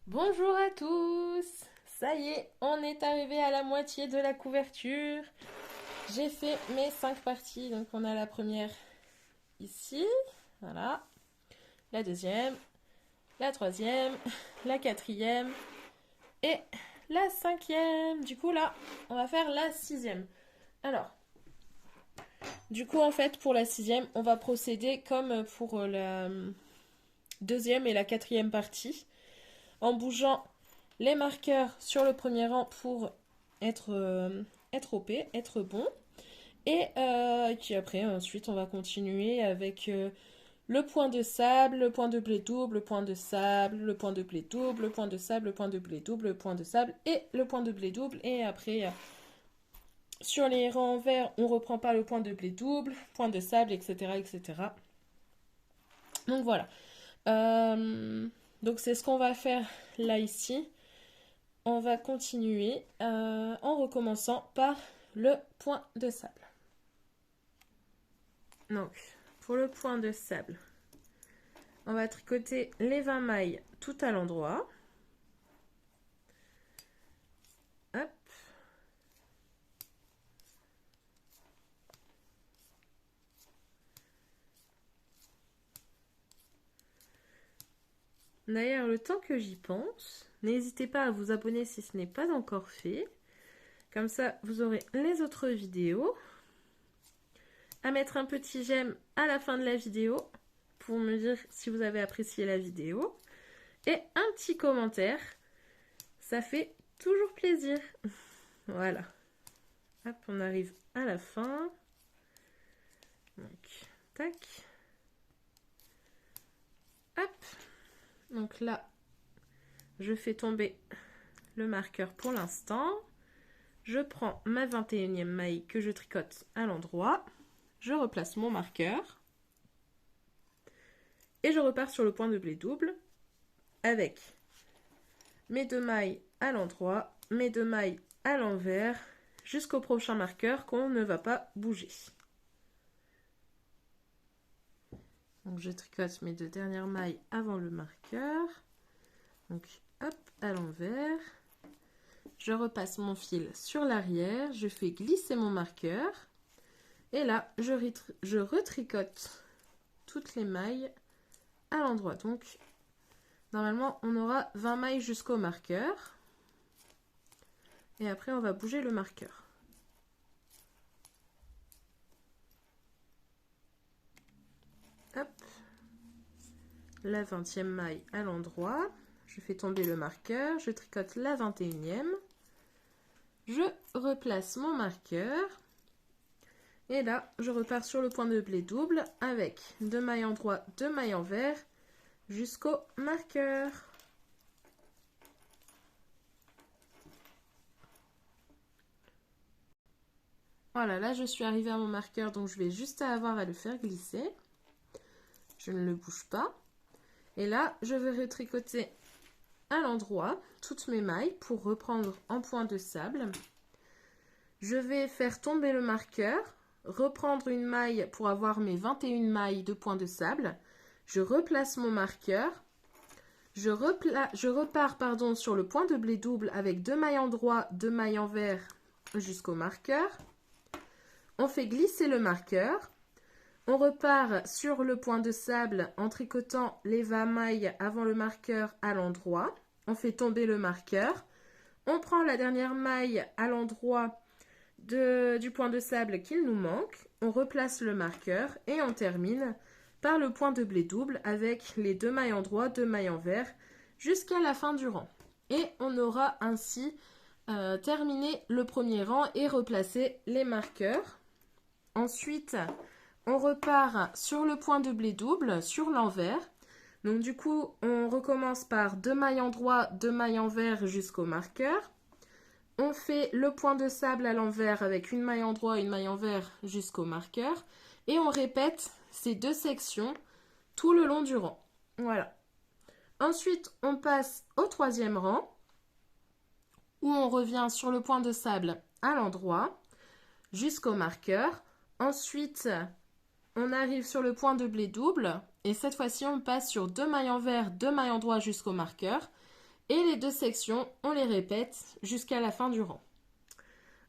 Bonjour à tous! Ça y est, on est arrivé à la moitié de la couverture. J'ai fait mes 5 parties, donc on a la première ici, voilà, la deuxième, la troisième, la quatrième et la cinquième. Du coup là, on va faire la sixième. Alors, du coup en fait pour la sixième, on va procéder comme pour la deuxième et la quatrième partie, en bougeant les marqueurs sur le premier rang pour être OP, être bon. Et puis après, ensuite, on va continuer avec le point de sable, le point de blé double, le point de sable, le point de blé double, le point de sable, le point de blé double, le point de sable et le point de blé double. Et après, sur les rangs verts, on reprend pas le point de blé double, point de sable, etc. etc. Donc voilà. Donc c'est ce qu'on va faire là ici. On va continuer en recommençant par le point de sable. Donc, pour le point de sable, on va tricoter les 20 mailles tout à l'endroit. Hop. D'ailleurs, le temps que j'y pense, n'hésitez pas à vous abonner si ce n'est pas encore fait. Comme ça, vous aurez les autres vidéos. À mettre un petit j'aime à la fin de la vidéo pour me dire si vous avez apprécié la vidéo. Et un petit commentaire, ça fait toujours plaisir. Voilà. Hop, on arrive à la fin. Donc, tac. Hop. Donc là, je fais tomber le marqueur pour l'instant. Je prends ma 21e maille que je tricote à l'endroit. Je replace mon marqueur. Et je repars sur le point de blé double avec mes 2 mailles à l'endroit, mes 2 mailles à l'envers, jusqu'au prochain marqueur qu'on ne va pas bouger. Donc je tricote mes 2 dernières mailles avant le marqueur. Donc hop, à l'envers. Je repasse mon fil sur l'arrière, je fais glisser mon marqueur. Et là, je retricote toutes les mailles à l'endroit. Donc, normalement, on aura 20 mailles jusqu'au marqueur. Et après, on va bouger le marqueur. Hop. La 20e maille à l'endroit. Je fais tomber le marqueur. Je tricote la 21e. Je replace mon marqueur. Et là, je repars sur le point de blé double avec 2 mailles endroit, 2 mailles envers jusqu'au marqueur. Voilà, là je suis arrivée à mon marqueur, donc je vais juste avoir à le faire glisser. Je ne le bouge pas. Et là, je vais retricoter à l'endroit toutes mes mailles pour reprendre en point de sable. Je vais faire tomber le marqueur, reprendre une maille pour avoir mes 21 mailles de point de sable. Je replace mon marqueur. Je repars sur le point de blé double avec 2 mailles endroit, 2 mailles envers jusqu'au marqueur. On fait glisser le marqueur. On repart sur le point de sable en tricotant les 20 mailles avant le marqueur à l'endroit. On fait tomber le marqueur. On prend la dernière maille à l'endroit du point de sable qu'il nous manque. On replace le marqueur et on termine par le point de blé double avec les 2 mailles endroit, 2 mailles envers jusqu'à la fin du rang. Et on aura ainsi terminé le premier rang et replacé les marqueurs. Ensuite, on repart sur le point de blé double, sur l'envers. Donc du coup, on recommence par 2 mailles endroit, 2 mailles envers jusqu'au marqueur. On fait le point de sable à l'envers avec une maille endroit, une maille envers jusqu'au marqueur. Et on répète ces 2 sections tout le long du rang. Voilà. Ensuite, on passe au 3e rang où on revient sur le point de sable à l'endroit jusqu'au marqueur. Ensuite, on arrive sur le point de blé double et cette fois-ci, on passe sur 2 mailles envers, 2 mailles endroit jusqu'au marqueur. Et les 2 sections, on les répète jusqu'à la fin du rang.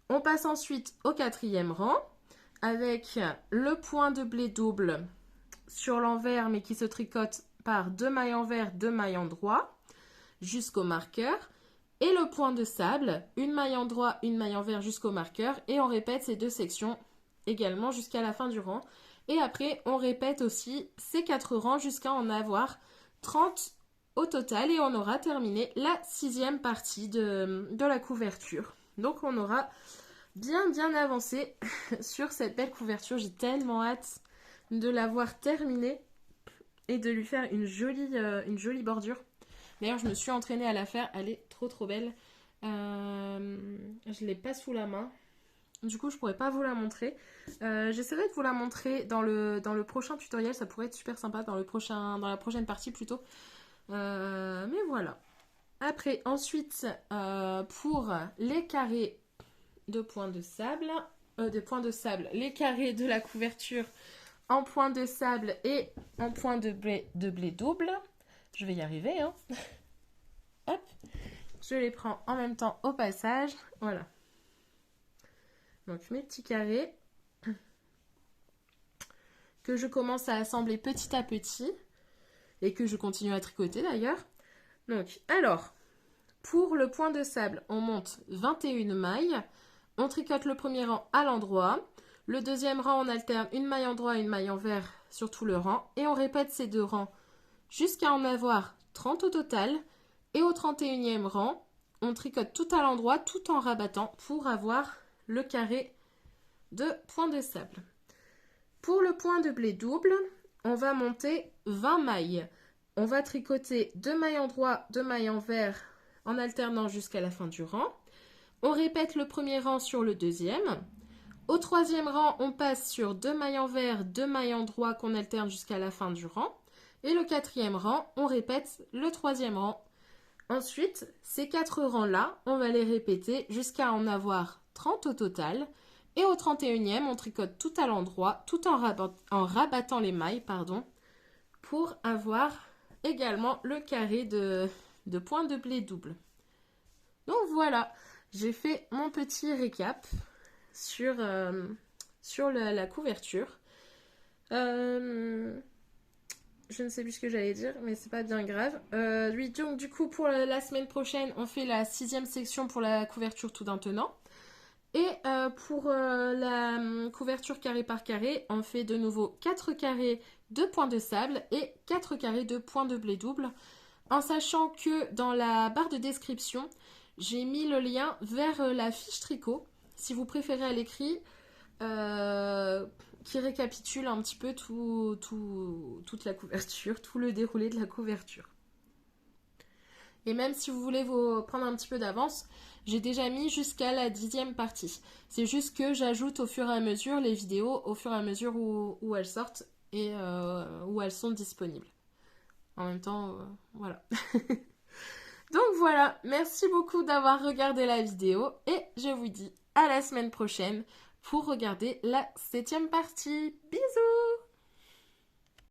On passe ensuite au 4e rang avec le point de blé double sur l'envers mais qui se tricote par 2 mailles envers, 2 mailles endroit jusqu'au marqueur. Et le point de sable, une maille endroit, une maille envers jusqu'au marqueur. Et on répète ces 2 sections également jusqu'à la fin du rang. Et après, on répète aussi ces 4 rangs jusqu'à en avoir 30 au total. Et on aura terminé la 6e partie de la couverture. Donc on aura bien avancé sur cette belle couverture. J'ai tellement hâte de l'avoir terminée et de lui faire une jolie bordure. D'ailleurs, je me suis entraînée à la faire. Elle est trop belle. Je ne l'ai pas sous la main. Du coup, je pourrais pas vous la montrer. J'essaierai de vous la montrer dans le prochain tutoriel. Ça pourrait être super sympa dans la prochaine partie plutôt. Mais voilà. Après, ensuite, pour les carrés de points de sable, les carrés de la couverture en points de sable et en points de blé double. Je vais y arriver, hein. Hop, je les prends en même temps au passage. Voilà. Donc mes petits carrés que je commence à assembler petit à petit et que je continue à tricoter d'ailleurs. Donc, alors, pour le point de sable, on monte 21 mailles. On tricote le premier rang à l'endroit. Le deuxième rang, on alterne une maille endroit et une maille envers sur tout le rang. Et on répète ces 2 rangs jusqu'à en avoir 30 au total. Et au 31e rang, on tricote tout à l'endroit tout en rabattant pour avoir le carré de point de sable. Pour le point de blé double, on va monter 20 mailles. On va tricoter 2 mailles endroit, 2 mailles envers en alternant jusqu'à la fin du rang. On répète le premier rang sur le deuxième. Au 3e rang, on passe sur 2 mailles envers, 2 mailles endroit qu'on alterne jusqu'à la fin du rang. Et le 4e rang, on répète le 3e rang. Ensuite, ces 4 rangs-là, on va les répéter jusqu'à en avoir 30 au total. Et au 31e, on tricote tout à l'endroit, tout en rabattant les mailles, pour avoir également le carré de point de blé double. Donc voilà, j'ai fait mon petit récap sur la couverture. Je ne sais plus ce que j'allais dire, mais c'est pas bien grave. Donc du coup, pour la semaine prochaine, on fait la 6e section pour la couverture tout d'un tenant. Et pour la couverture carré par carré, on fait de nouveau 4 carrés de points de sable et 4 carrés de points de blé double. En sachant que dans la barre de description, j'ai mis le lien vers la fiche tricot, si vous préférez à l'écrit, qui récapitule un petit peu toute la couverture, tout le déroulé de la couverture. Et même si vous voulez vous prendre un petit peu d'avance, j'ai déjà mis jusqu'à la 10e partie. C'est juste que j'ajoute au fur et à mesure les vidéos, au fur et à mesure où elles sortent et où elles sont disponibles. En même temps, voilà. Donc voilà, merci beaucoup d'avoir regardé la vidéo et je vous dis à la semaine prochaine pour regarder la 7e partie. Bisous!